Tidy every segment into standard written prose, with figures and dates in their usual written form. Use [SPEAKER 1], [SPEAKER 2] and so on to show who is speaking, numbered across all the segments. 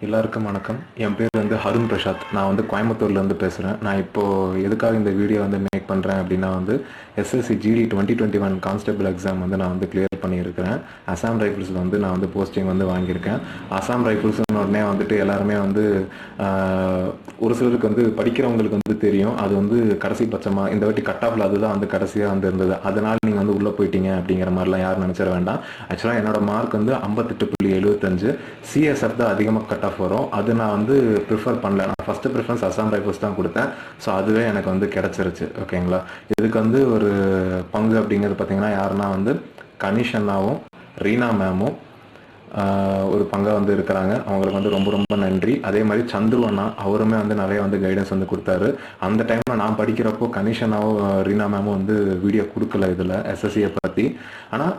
[SPEAKER 1] எல்லாருக்கும் வணக்கம். என் பேர் வந்து ஹருண் பிரசாத். நான் வந்து கோயம்புத்தூர்லேருந்து பேசுகிறேன். நான் இப்போது எதுக்காக இந்த வீடியோ வந்து மேக் பண்ணுறேன் அப்படின்னா வந்து எஸ்எஸ்சி ஜிடி 2021 கான்ஸ்டபிள் எக்ஸாம் வந்து நான் வந்து கிளியர் பண்ணியிருக்கிறேன். அசாம் ரைஃபிள்ஸில் வந்து நான் வந்து போஸ்டிங் வந்து வாங்கியிருக்கேன். அசாம் ரைஃபிள்ஸ்னு உடனே வந்துட்டு எல்லாருமே வந்து ஒரு சிலருக்கு வந்து படிக்கிறவங்களுக்கு வந்து தெரியும். அது வந்து கடைசி பட்சமாக இந்த வாட்டி கட் ஆஃபில் அதுதான் வந்து கடைசியாக வந்து இருந்தது. அதனால் நீங்கள் வந்து உள்ளே போயிட்டீங்க அப்படிங்கிற மாதிரிலாம் யாரும் நினச்சிட வேண்டாம். ஆக்சுவலாக என்னோட மார்க் வந்து 58.75. சிஎஸ்எஃப் தான் அதிகமாக கட் ஆஃப் வரும். அது நான் வந்து ப்ரிஃபர் பண்ணல. நான் ஃபஸ்ட்டு ப்ரிஃபரன்ஸ் அசாம் ரைஃபிள்ஸ் தான் கொடுத்தேன். ஸோ அதுவே எனக்கு வந்து கிடச்சிருச்சு. ஓகேங்களா. இதுக்கு வந்து ஒரு பங்கு அப்படிங்கிறது பார்த்தீங்கன்னா யாருன்னா வந்து கனிஷ் அண்ணாவும் ரீனா மேமும் ஒரு பங்காக வந்து இருக்கிறாங்க. அவங்களுக்கு வந்து ரொம்ப ரொம்ப நன்றி. அதே மாதிரி சந்துரு அண்ணா அவருமே வந்து நிறைய வந்து கைடன்ஸ் வந்து கொடுத்தாரு. அந்த டைமில் நான் படிக்கிறப்போ கனிஷ் அண்ணாவும் ரீனா மேமும் வந்து வீடியோ கொடுக்கல இதில் எஸ்எஸ்சியை பற்றி. ஆனால்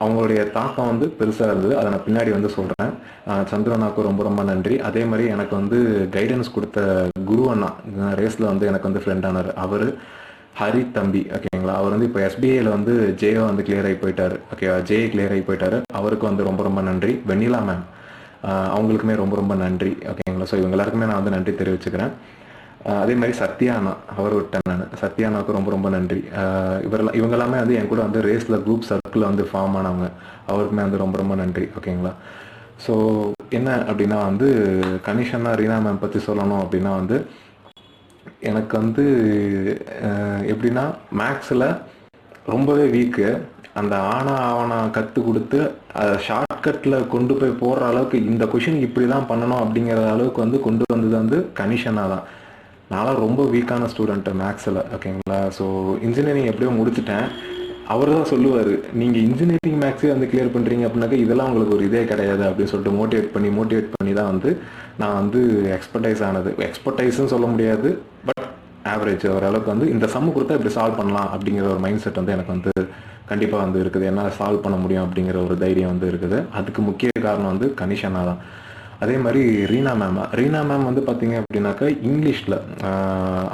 [SPEAKER 1] அவங்களுடைய தாக்கம் வந்து பெருசாக இருந்தது. அதை நான் பின்னாடி வந்து சொல்கிறேன். சந்திரனாவுக்கு ரொம்ப ரொம்ப நன்றி. அதே மாதிரி எனக்கு வந்து கைடன்ஸ் கொடுத்த குரு அண்ணா ரேஸில் வந்து எனக்கு வந்து ஃப்ரெண்ட் ஆனார். அவர் ஹரி தம்பி. ஓகேங்களா. அவர் வந்து இப்போ எஸ்பிஐயில் வந்து ஜேஓ வந்து கிளியர் ஆகி போயிட்டார். ஓகே, ஜே கிளியர் ஆகி போயிட்டார். அவருக்கு வந்து ரொம்ப ரொம்ப நன்றி. வெண்ணிலா மேம் அவங்களுக்குமே ரொம்ப ரொம்ப நன்றி. ஓகேங்களா. ஸோ இவங்க எல்லாருக்குமே நான் வந்து நன்றி தெரிவிச்சுக்கிறேன். அதே மாதிரி சத்யானா அவர் விட்டேன் நான். சத்யானாவுக்கு ரொம்ப ரொம்ப நன்றி. இவங்க எல்லாமே வந்து என் கூட வந்து ரேஸில் குரூப் சர்க்கிளில் வந்து ஃபார்ம் ஆனவங்க. அவருக்குமே வந்து ரொம்ப ரொம்ப நன்றி. ஓகேங்களா. ஸோ என்ன அப்படின்னா வந்து கனிஷன்னா ரீனா மேம் பற்றி சொல்லணும் அப்படின்னா வந்து எனக்கு வந்து எப்படின்னா மேக்ஸில் ரொம்பவே வீக்கு. அந்த ஆவணா கற்றுக் கொடுத்து அதை ஷார்ட்கட்டில் கொண்டு போய் போடுற அளவுக்கு இந்த கொஷின் இப்படி தான் பண்ணணும் அப்படிங்கிற அளவுக்கு வந்து கொண்டு வந்தது வந்து கனிஷனா தான். நான்லாம் ரொம்ப வீக்கான ஸ்டூடெண்ட்டு மேக்ஸில். ஓகேங்களா. ஸோ இன்ஜினியரிங் எப்படியோ முடிச்சுட்டேன். அவர் தான் சொல்லுவார், நீங்கள் இன்ஜினியரிங் மேக்ஸே வந்து கிளியர் பண்ணுறீங்க அப்படின்னாக்கா இதெல்லாம் உங்களுக்கு ஒரு இதே கிடையாது அப்படின்னு சொல்லிட்டு மோட்டிவேட் பண்ணி தான் வந்து நான் வந்து எக்ஸ்பர்டைஸ் ஆனது. எக்ஸ்பர்டைஸ்ன்னு சொல்ல முடியாது, பட் ஆவரேஜ் ஓரளவுக்கு வந்து இந்த சம்மு கொடுத்தா இப்படி சால்வ் பண்ணலாம் அப்படிங்கிற ஒரு மைண்ட் செட் வந்து எனக்கு வந்து கண்டிப்பாக வந்து இருக்குது. என்னால் சால்வ் பண்ண முடியும் அப்படிங்கிற ஒரு தைரியம் வந்து இருக்குது. அதுக்கு முக்கிய காரணம் வந்து கனிஷனா தான். அதே மாதிரி ரீனா மேம் வந்து பார்த்தீங்க அப்படின்னாக்கா இங்கிலீஷில்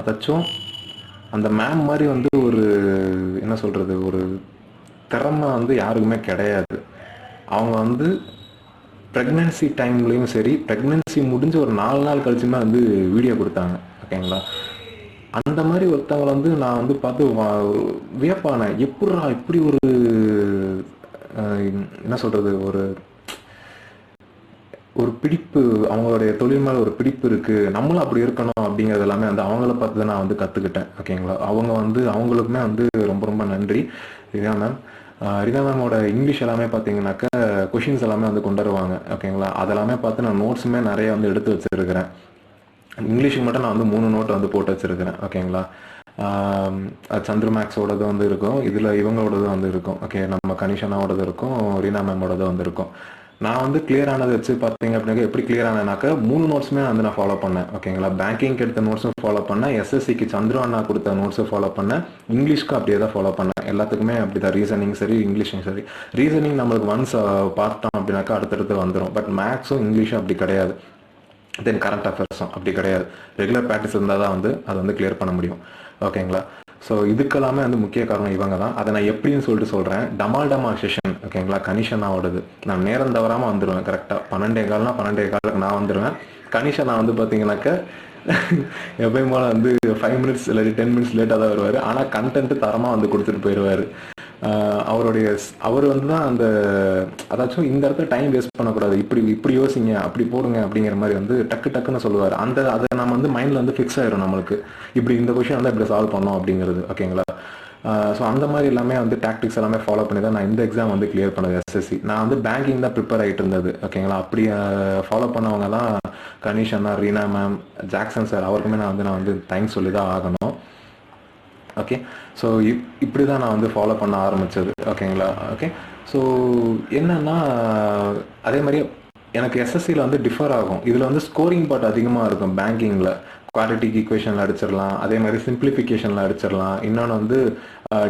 [SPEAKER 1] அதாச்சும் அந்த மேம் மாதிரி வந்து ஒரு என்ன சொல்கிறது, ஒரு திறமை வந்து யாருக்குமே கிடையாது. அவங்க வந்து ப்ரெக்னன்சி டைம்லேயும் சரி, ப்ரெக்னன்சி முடிஞ்ச ஒரு 4 நாள் கழிச்சுமே வந்து வீடியோ கொடுத்தாங்க. ஓகேங்களா. அந்த மாதிரி ஒருத்தவங்களை வந்து நான் வந்து பார்த்து வியப்பானேன். எப்படா இப்படி ஒரு என்ன சொல்கிறது, ஒரு பிடிப்பு, அவங்களுடைய தொழில் மேலே ஒரு பிடிப்பு இருக்குது, நம்மளும் அப்படி இருக்கணும் அப்படிங்கிறது எல்லாமே வந்து அவங்கள பார்த்து தான் நான் வந்து கற்றுக்கிட்டேன். ஓகேங்களா. அவங்களுக்குமே வந்து ரொம்ப ரொம்ப நன்றி. ரீனா மேமோட இங்கிலீஷ் எல்லாமே பார்த்தீங்கன்னாக்கா கொஷின்ஸ் எல்லாமே வந்து கொண்டு வருவாங்க. ஓகேங்களா. அதெல்லாமே பார்த்து நான் நோட்ஸுமே நிறைய வந்து எடுத்து வச்சுருக்கிறேன். இங்கிலீஷுக்கு மட்டும் நான் வந்து 3 நோட்டை வந்து போட்டு வச்சுருக்கிறேன். ஓகேங்களா. சந்திர மேக்ஸோடது வந்து இருக்கும், இதில் இவங்களோடது வந்து இருக்கும். ஓகே, நம்ம கனிஷனாவோடது இருக்கும், ரீனா மேமோடது வந்து இருக்கும். நான் வந்து கிளியர் ஆனதை வச்சு பார்த்தீங்க அப்படின்னா எப்படி கிளியர் ஆனேனாக்கா 3 நோட்ஸுமே வந்து நான் ஃபாலோ பண்ணேன். ஓகேங்களா. பேங்கிங்க்கு எடுத்த நோட்ஸும் ஃபாலோ பண்ணேன், எஸ்எஸ்சிக்கு சந்திர அண்ணா கொடுத்த நோட்ஸும் ஃபாலோ பண்ணேன், இங்கிலீஷ்க்கு அப்படியே தான் ஃபாலோ பண்ணேன். எல்லாத்துக்குமே அப்படி தான். ரீசனிங் சரி, இங்கிலீஷும் சரி. ரீசனிங் நம்மளுக்கு ஒன்ஸ் பார்த்தோம் அப்படின்னாக்கா அடுத்தடுத்து வந்துடும். பட் மேக்ஸும் இங்கிலீஷும் அப்படி கிடையாது. தென் கரண்ட் அஃபேர்ஸும் அப்படி கிடையாது. ரெகுலர் ப்ராக்டிஸ் இருந்தால் தான் வந்து அதை வந்து கிளியர் பண்ண முடியும். ஓகேங்களா. ஸோ இதுக்கெல்லாமே வந்து முக்கிய காரணம் இவங்க தான். அதை நான் எப்படின்னு சொல்லிட்டு சொல்கிறேன். டமால் செஷன். ஓகேங்களா. கனிஷனாவோடது நான் நேரம் தவறாமல் வந்துடுவேன். கரெக்டாக 12:15னா 12:15 நான் வந்துடுவேன். கனிஷனா வந்து பார்த்தீங்கன்னாக்கா எப்பயும் போல் வந்து 5 மினிட்ஸ் இல்லாட்டி 10 மினிட்ஸ் லேட்டாக தான் வருவார். ஆனால் கண்டென்ட்டு தரமாக வந்து கொடுத்துட்டு போயிடுவார். அவர் வந்து தான் அந்த அதாச்சும் இந்த இடத்துல டைம் வேஸ்ட் பண்ணக்கூடாது, இப்படி யோசிங்க, அப்படி போடுங்க அப்படிங்கிற மாதிரி வந்து டக்குன்னு சொல்லுவார். அதை நம்ம வந்து மைண்டில் வந்து ஃபிக்ஸ் ஆயிரும் நம்மளுக்கு. இப்படி இந்த கொஷின் வந்து இப்படி சால்வ் பண்ணோம் அப்படிங்கிறது. ஓகேங்களா. ஸோ அந்த மாதிரி எல்லாமே வந்து டாக்டிக்ஸ் எல்லாமே ஃபாலோ பண்ணி தான் நான் இந்த எக்ஸாம் வந்து கிளியர் பண்ணது. எஸ்எஸ்சி நான் வந்து பேங்கிங் தான் ப்ரிப்பேர் ஆகிட்டு இருந்தது. ஓகேங்களா. அப்படி ஃபாலோ பண்ணவங்க தான் கனிஷ் அண்ணா, ரீனா மேம், ஜாக்சன் சார். அவருக்குமே நான் வந்து தேங்க்ஸ் சொல்லி தான் ஆகணும். ஓகே. ஸோ இப்படி தான் நான் வந்து ஃபாலோ பண்ண ஆரம்பித்தது. ஓகேங்களா. ஓகே. ஸோ என்னன்னா அதே மாதிரி எனக்கு எஸ்எஸ்சியில் வந்து டிஃபர் ஆகும். இதில் வந்து ஸ்கோரிங் பார்ட் அதிகமாக இருக்கும் பேங்கிங்கில். குவாட்ரட்டிக் ஈக்குவேஷனில் அடிச்சிடலாம், அதே மாதிரி சிம்பிளிஃபிகேஷனில் அடிச்சிடலாம், இன்னொன்று வந்து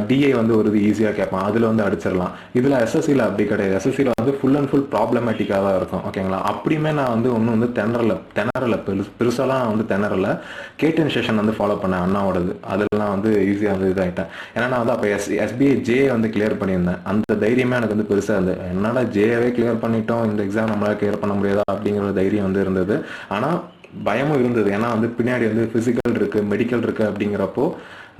[SPEAKER 1] டிஐ வந்து ஒரு இது ஈஸியாக கேட்பான், அதில் வந்து அடிச்சிடலாம். இதில் எஸ்எஸ்சியில் அப்படி கிடையாது. எஸ்எஸ்சியில் வந்து ஃபுல் அண்ட் ஃபுல் ப்ராப்ளமேட்டிக்காக தான் இருக்கும். ஓகேங்களா? அப்படியுமே நான் வந்து ஒன்றும் வந்து திணறல பெருசாலாம் வந்து திணறல. கேட்டன் செஷன் வந்து ஃபாலோ பண்ணேன் அண்ணாவோடது, அதெல்லாம் வந்து ஈஸியாக வந்து இதாகிட்டேன். ஏன்னா நான் வந்து அப்போ எஸ்பிஐ ஜே வந்து கிளியர் பண்ணியிருந்தேன். அந்த தைரியமே எனக்கு வந்து பெருசாக இருந்தது. என்னடா ஜேவே கிளியர் பண்ணிட்டோம், இந்த எக்ஸாம் நம்மளால் கிளியர் பண்ண முடியாதா அப்படிங்கிற ஒரு தைரியம் வந்து இருந்தது. ஆனால் பயமும் இருந்தது. ஏன்னா வந்து பின்னாடி வந்து ஃபிசிக்கல் இருக்குது, மெடிக்கல் இருக்குது. அப்படிங்கிறப்போ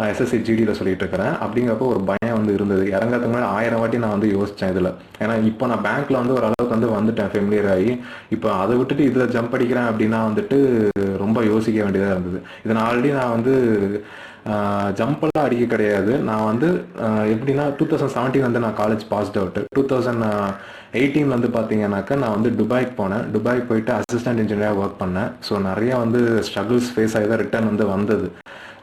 [SPEAKER 1] எஸ்எஸ்சி ஜிடியில் சொல்லிட்டு இருக்கிறேன். அப்படிங்கிறப்போ ஒரு பயம் வந்து இருந்தது. இறங்கிறதுக்கு முன்னாடி 1000 வாட்டி நான் வந்து யோசித்தேன் இதில். ஏன்னா இப்போ நான் பேங்க்கில் வந்து ஓரளவுக்கு வந்து வந்துட்டேன், ஃபெமிலியர் ஆகி. இப்போ அதை விட்டுட்டு இதில் ஜம்ப் அடிக்கிறேன் அப்படின்னா வந்துட்டு ரொம்ப யோசிக்க வேண்டியதாக இருந்தது. இதை நான் ஆல்ரெடி நான் வந்து ஜம்பெல்லாம் அடிக்க கிடையாது. நான் வந்து எப்படின்னா 2017 வந்து நான் காலேஜ் பாஸ்ட் அவுட்டு. 2018 வந்து பார்த்தீங்கன்னாக்கா நான் வந்து துபாய்க்கு போனேன். துபாய்க்கு போயிட்டு அசிஸ்டன்ட் இன்ஜினியராக ஒர்க் பண்ணேன். ஸோ நிறையா வந்து ஸ்ட்ரகிள்ஸ் ஃபேஸ் ஆகி தான் ரிட்டர்ன் வந்து வந்தது.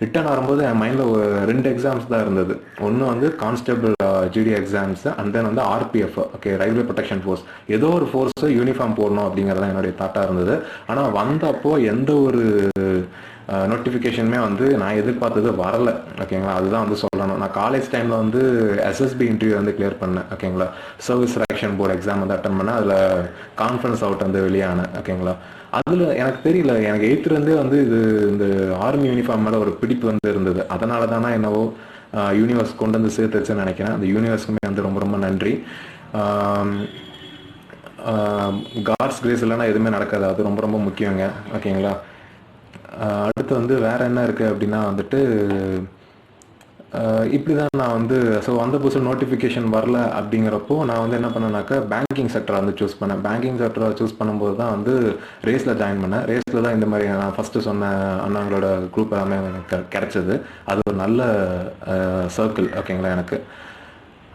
[SPEAKER 1] ரிட்டர்ன் வரும்போது என் மைண்டில் 2 எக்ஸாம்ஸ் தான் இருந்தது. ஒன்று வந்து constable GD exams, and then வந்து RPF, okay, railway protection force. ஏதோ ஒரு ஃபோர்ஸு யூனிஃபார்ம் போடணும் அப்படிங்கிறதான் என்னுடைய தாட்டாக இருந்தது. ஆனால் வந்தப்போ எந்த ஒரு நோட்டிஃபிகேஷனுமே வந்து நான் எதிர்பார்த்தது வரல. ஓகேங்களா? அதுதான் வந்து சொல்லணும். நான் காலேஜ் டைமில் வந்து எஸ்எஸ்பி இன்டர்வியூ வந்து கிளியர் பண்ணேன். ஓகேங்களா? சர்வீஸ் செலெக்ஷன் போர்டு எக்ஸாம் வந்து அட்டன் பண்ணேன். அதில் கான்ஃபரன்ஸ் அவுட் வந்து வெளியானேன். ஓகேங்களா? அதில் எனக்கு தெரியல, எனக்கு 8th வந்து இது இந்த ஆர்மி யூனிஃபார்ம் மேலே ஒரு பிடிப்பு வந்து இருந்தது. அதனால தானே என்னவோ யூனிவர்ஸ் கொண்டு வந்து சேர்த்து வச்சுன்னு நினைக்கிறேன். அந்த யூனிவர்ஸுக்குமே வந்து ரொம்ப ரொம்ப நன்றி. காட்ஸ் கிரேஸ் இல்லைன்னா எதுவுமே நடக்காது. அது ரொம்ப ரொம்ப முக்கியங்க. ஓகேங்களா? அடுத்து வந்து வேறு என்ன இருக்குது அப்படின்னா வந்துட்டு இப்படி தான் நான் வந்து ஸோ அந்த புதுசு நோட்டிஃபிகேஷன் வரல. அப்படிங்கிறப்போ நான் வந்து என்ன பண்ணேன்னாக்கா பேங்கிங் செக்டரை வந்து சூஸ் பண்ணேன். பேங்கிங் செக்டரை சூஸ் பண்ணும்போது தான் வந்து ரேஸில் ஜாயின் பண்ணேன். ரேஸில் தான் இந்த மாதிரி நான் ஃபஸ்ட்டு சொன்ன அண்ணாங்களோட குரூப் எல்லாமே எனக்கு கிடைச்சது. அது ஒரு நல்ல சர்க்கிள். ஓகேங்களா? எனக்கு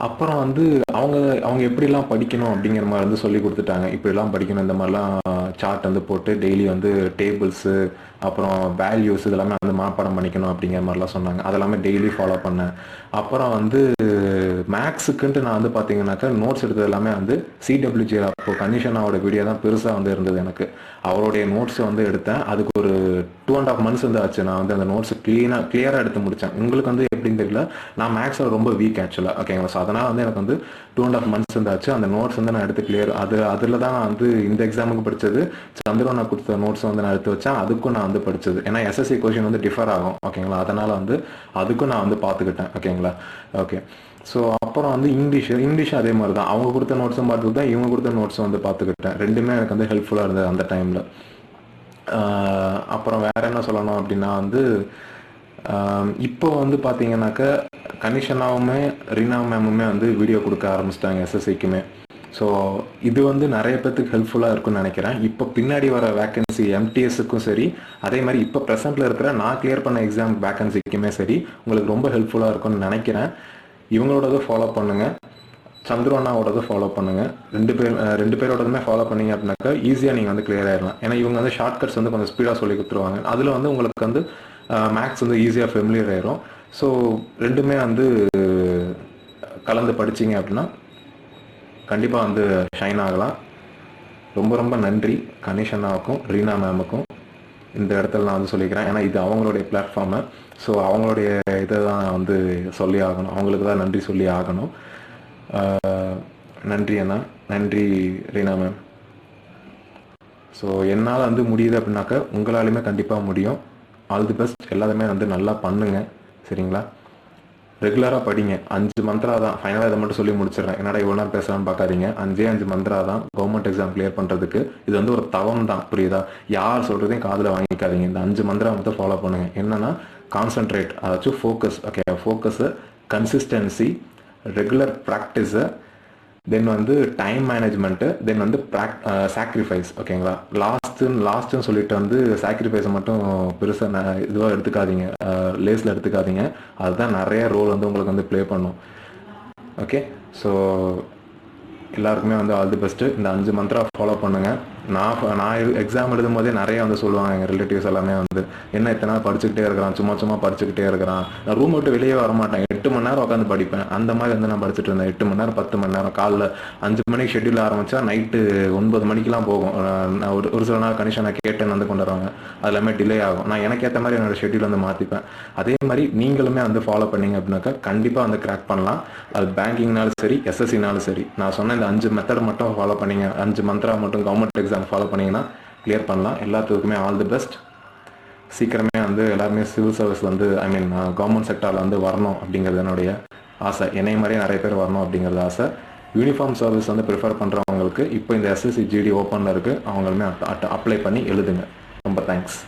[SPEAKER 1] அப்புறம் வந்து அவங்க எப்படிலாம் படிக்கணும் அப்படிங்கிற மாதிரி வந்து சொல்லி கொடுத்துட்டாங்க. இப்படிலாம் படிக்கணும், இந்த மாதிரிலாம் சார்ட் வந்து போட்டு டெய்லி வந்து டேபிள்ஸு, அப்புறம் வேல்யூஸ் இதெல்லாமே வந்து மனப்பாடம் பண்ணிக்கணும் அப்படிங்கிற மாதிரிலாம் சொன்னாங்க. அதெல்லாமே டெய்லி ஃபாலோ பண்ணேன். அப்புறம் வந்து மேக்ஸுக்குன்ட்டு நான் வந்து பார்த்தீங்கன்னாக்கா நோட்ஸ் எடுத்தது எல்லாமே வந்து சிடபிள்யூஜி, அப்போது கனிஷனாவோட வீடியோ தான் பெருசாக வந்து இருந்தது எனக்கு. அவருடைய நோட்ஸ் வந்து எடுத்தேன். அதுக்கு ஒரு 2.5 months வந்து ஆச்சு. நான் வந்து அந்த நோட்ஸ் கிளியராக எடுத்து முடித்தேன். உங்களுக்கு வந்து எப்படின்னு தெரியல, நான் மேக்ஸில் ரொம்ப வீக் ஆக்சுவலாக. ஓகேங்களா? ஸோ அதனால் வந்து எனக்கு வந்து 2.5 months வந்து ஆச்சு. அந்த நோட்ஸ் வந்து நான் எடுத்து அதில் தான் நான் வந்து இந்த எக்ஸாமுக்கு படித்தது. சந்திரன் நான் கொடுத்த நோட்ஸ் வந்து நான் எடுத்து வச்சேன். அதுக்கும் நான் வந்து படித்தது. ஏன்னா எஸ்எஸ்சி கொஷின் வந்து டிஃபர் ஆகும். ஓகேங்களா? அதனால் வந்து அதுக்கும் நான் வந்து பார்த்துக்கிட்டேன். ஓகேங்களா? ஓகே. ஸோ அப்புறம் வந்து இங்கிலீஷ் அதே மாதிரி தான். அவங்க கொடுத்த நோட்ஸும் பார்த்துக்கிட்டேன், இவங்க கொடுத்த நோட்ஸும் வந்து பார்த்துக்கிட்டேன். ரெண்டுமே எனக்கு வந்து ஹெல்ப்ஃபுல்லாக இருந்தது அந்த டைமில். அப்புறம் வேறு என்ன சொல்லணும் அப்படின்னா வந்து இப்போ வந்து பார்த்தீங்கன்னாக்கா கனிஷனாவுமே ரீனா மேமுமே வந்து வீடியோ கொடுக்க ஆரம்பிச்சிட்டாங்க எஸ்எஸ்சிக்குமே. ஸோ இது வந்து நிறைய பேர்த்துக்கு ஹெல்ப்ஃபுல்லாக இருக்குன்னு நினைக்கிறேன். இப்போ பின்னாடி வர வேக்கன்சி எம்டிஎஸ்ஸுக்கும் சரி, அதே மாதிரி இப்போ ப்ரெசென்ட்டில் இருக்கிற நான் கிளியர் பண்ண எக்ஸாம் வேக்கன்சிக்குமே சரி உங்களுக்கு ரொம்ப ஹெல்ப்ஃபுல்லாக இருக்கும்னு நினைக்கிறேன். இவங்களோடதை ஃபாலோ பண்ணுங்கள், சந்திரனாவோடதை ஃபாலோ பண்ணுங்கள். ரெண்டு பேரோடதுமே ஃபாலோ பண்ணிங்க அப்படின்னாக்கா ஈஸியாக நீங்கள் வந்து கிளியர் ஆகிடலாம். ஏன்னா இவங்க வந்து ஷார்ட்கட்ஸ் வந்து கொஞ்சம் ஸ்பீடாக சொல்லி கொடுத்துருவாங்க. அதில் வந்து உங்களுக்கு வந்து மேக்ஸ் வந்து ஈஸியாக ஃபெமிலியர் ஆயிரும். ஸோ ரெண்டுமே வந்து கலந்து படிச்சிங்க அப்படின்னா கண்டிப்பாக வந்து ஷைன் ஆகலாம். ரொம்ப ரொம்ப நன்றி கணேஷண்ணாவுக்கும் ரீனா மேமுக்கும் இந்த இடத்துல நான் வந்து சொல்லிக்கிறேன். ஏன்னா இது அவங்களுடைய பிளாட்ஃபார்மு. ஸோ அவங்களுடைய இதை தான் நான் வந்து சொல்லி ஆகணும், அவங்களுக்கு தான் நன்றி சொல்லி ஆகணும். நன்றி அண்ணா, நன்றி ரீனா மேம். ஸோ என்னால் வந்து முடியுது அப்படின்னாக்கா உங்களாலுமே கண்டிப்பாக முடியும். All the best. எல்லாருமே வந்து நல்லா பண்ணுங்க. சரிங்களா? ரெகுலராக படிங்க. 5 மந்த்ரா தான். ஃபைனலாக இதை மட்டும் சொல்லி முடிச்சிடுறேன். என்னடா இவ்வளோ நேரம் பேசலாம்னு பார்க்காதீங்க. 5 மந்த்ரா தான் கவர்மெண்ட் எக்ஸாம் கிளியர் பண்ணுறதுக்கு. இது வந்து ஒரு தவம் தான், புரியுதா? யார் சொல்கிறதையும் காதில் வாங்கிக்காதீங்க. இந்த 5 மந்த்ரா மட்டும் ஃபாலோ பண்ணுங்கள். என்னென்னா கான்சன்ட்ரேட், அதாச்சும் focus. Okay, focus, consistency, regular practice, then வந்து டைம் மேனேஜ்மெண்ட்டு, தென் வந்து சாக்ரிஃபைஸ். ஓகேங்களா? லாஸ்ட்டுன்னு சொல்லிட்டு வந்து சாக்ரிஃபைஸை மட்டும் பெருசாக இதுவாக எடுத்துக்காதீங்க, லேஸில் எடுத்துக்காதீங்க. அதுதான் நிறைய ரோல் வந்து உங்களுக்கு வந்து ப்ளே பண்ணும். ஓகே, ஸோ எல்லாருக்குமே வந்து ஆல் தி பெஸ்ட்டு. இந்த 5 மந்த்ரா ஃபாலோ பண்ணுங்கள். நான் எக்ஸாம் எழுதும் போதே நிறைய வந்து சொல்லுவாங்க எங்கள் ரிலேட்டிவ்ஸ் எல்லாமே வந்து, என்ன இத்தனை நாள் படிச்சுக்கிட்டே இருக்கிறான், சும்மா படிச்சுக்கிட்டே இருக்கிறான். நான் ரூம் விட்டு வெளியே வர மாட்டேன், 8 மணி நேரம் உட்காந்து படிப்பேன். அந்த மாதிரி வந்து நான் படிச்சுட்டு இருந்தேன். 8 மணி நேரம் 10 மணி நேரம். காலைல 5 மணிக்கு ஷெட்யூல் ஆரம்பிச்சா நைட்டு 9 மணிக்கெலாம் போகும். நான் ஒரு சில நாள் கண்டிஷன் நான் கேட்டேன்னு வந்து கொண்டு வருவாங்க, அது எல்லாமே டிலே ஆகும். நான் எனக்கு ஏற்ற மாதிரி என்னோட ஷெட்யூல் வந்து மாற்றிப்பேன். அதே மாதிரி நீங்களுமே வந்து ஃபாலோ பண்ணீங்க அப்படின்னாக்கா கண்டிப்பாக வந்து கிராக் பண்ணலாம். அது பேங்கிங்னாலும் சரி, எஸ்எஸ்சினாலும் சரி. நான் சொன்ன இந்த 5 மெத்தட் மட்டும் ஃபாலோ பண்ணீங்க, 5 மந்த்ரா மட்டும் கவர்மெண்ட் எக்ஸாம் ஃபாலோ பண்ணீங்கன்னா கிளியர் பண்ணலாம். எல்லாத்துக்குமே ஆல் தி பெஸ்ட். சீக்கிரமே வந்து எல்லாருமே சிவில் சர்வீஸ் வந்து கவர்மெண்ட் செக்டாரில் வந்து வரணும் அப்படிங்கிறது என்னுடைய ஆசை. என்னைய மாதிரியே நிறைய பேர் வரணும் அப்படிங்கிறது ஆசை. யூனிஃபார்ம் சர்வீஸ் வந்து ப்ரிஃபர் பண்ணுறவங்களுக்கு இப்போ இந்த எஸ்எஸ்சி ஜிடி ஓப்பனில் இருக்குது, அவங்களுமே அப்ளை பண்ணி எழுதுங்க. ரொம்ப தேங்க்ஸ்.